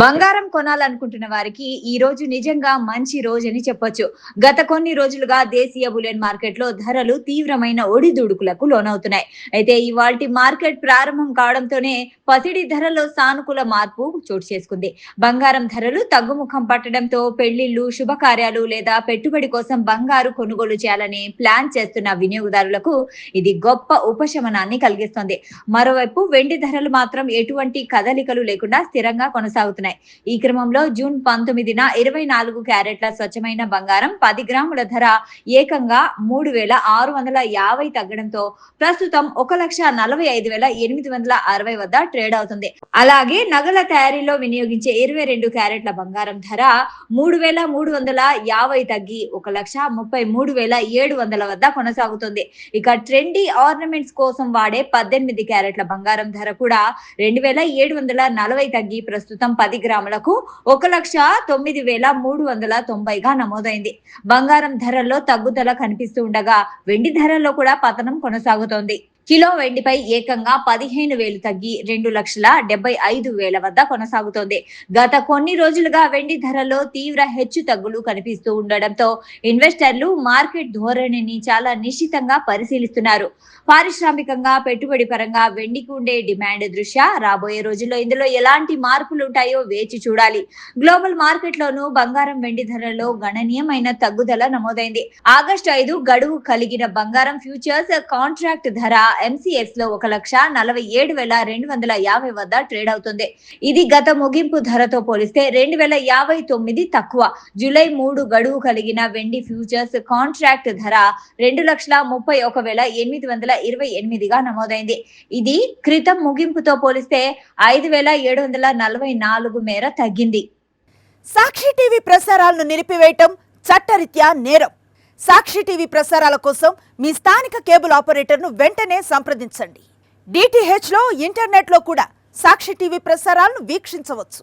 బంగారం కొనాలనుకుంటున్న వారికి ఈ రోజు నిజంగా మంచి రోజని చెప్పొచ్చు. గత కొన్ని రోజులుగా దేశీయ బులియన్ మార్కెట్‌లో ధరలు తీవ్రమైన ఒడిదుడుకులకు లోనవుతున్నాయి. అయితే ఇవాల్టి మార్కెట్ ప్రారంభం కావడంతోనే పసిడి ధరల్లో సానుకూల మార్పు చోటు చేసుకుంది. బంగారం ధరలు తగ్గుముఖం పట్టడంతో పెళ్లిళ్లు, శుభకార్యాలు లేదా పెట్టుబడి కోసం బంగారు కొనుగోలు చేయాలని ప్లాన్ చేస్తున్న వినియోగదారులకు ఇది గొప్ప ఉపశమనాన్ని కలిగిస్తుంది. మరోవైపు వెండి ధరలు మాత్రం ఎటువంటి కదలికలు లేకుండా స్థిరంగా కొనసాగుతున్నాయి. ఈ క్రమంలో జూన్ 19న 24 క్యారెట్ల స్వచ్ఛమైన బంగారం 10 గ్రాముల ధర ఏకంగా 3,650 తగ్గడంతో ప్రస్తుతం 1,45,860 వద్ద ట్రేడ్ అవుతుంది. అలాగే నగల తయారీలో వినియోగించే 22 క్యారెట్ల బంగారం ధర 3,350 తగ్గి 1,33,700 వద్ద కొనసాగుతుంది. ఇక ట్రెండీ ఆర్నమెంట్స్ కోసం వాడే 18 క్యారెట్ల బంగారం ధర కూడా 2,740 తగ్గి ప్రస్తుతం 10 గ్రాములకు 1,09,390గా నమోదైంది. బంగారం ధరల్లో తగ్గుదల కనిపిస్తూ ఉండగా వెండి ధరల్లో కూడా పతనం కొనసాగుతోంది. కిలో వెండిపై ఏకంగా 15,000 తగ్గి 2,75,000 వద్ద కొనసాగుతోంది. గత కొన్ని రోజులుగా వెండి ధరలో తీవ్ర హెచ్చు తగ్గులు కనిపిస్తూ ఉండడంతో ఇన్వెస్టర్లు మార్కెట్ ధోరణిని చాలా నిశితంగా పరిశీలిస్తున్నారు. పారిశ్రామికంగా, పెట్టుబడి పరంగా వెండికి ఉండే డిమాండ్ దృష్ట్యా రాబోయే రోజుల్లో ఇందులో ఎలాంటి మార్పులు ఉంటాయో వేచి చూడాలి. గ్లోబల్ మార్కెట్లోనూ బంగారం, వెండి ధరల్లో గణనీయమైన తగ్గుదల నమోదైంది. ఆగస్టు 5 గడువు కలిగిన బంగారం ఫ్యూచర్స్ కాంట్రాక్ట్ ధర MCX లో 1,47,250 వద్ద ట్రేడ్ అవుతుంది. ఇది గత ముగింపు ధరతో పోలిస్తే 2,059 తక్కువ. జూలై 3 గడువు కలిగిన వెండి ఫ్యూచర్స్ కాంట్రాక్ట్ ధర 2,31,828గా నమోదైంది. ఇది క్రితం ముగింపుతో పోలిస్తే 5,744 మేర తగ్గింది. సాక్షి టీవీ ప్రసారాలను నిలిపివేయటం చట్టరీత్యా నేరం. సాక్షి టీవీ ప్రసారాల కోసం మీ స్థానిక కేబుల్ ఆపరేటర్ను వెంటనే సంప్రదించండి. DTHలో, ఇంటర్నెట్లో కూడా సాక్షి టీవీ ప్రసారాలను వీక్షించవచ్చు.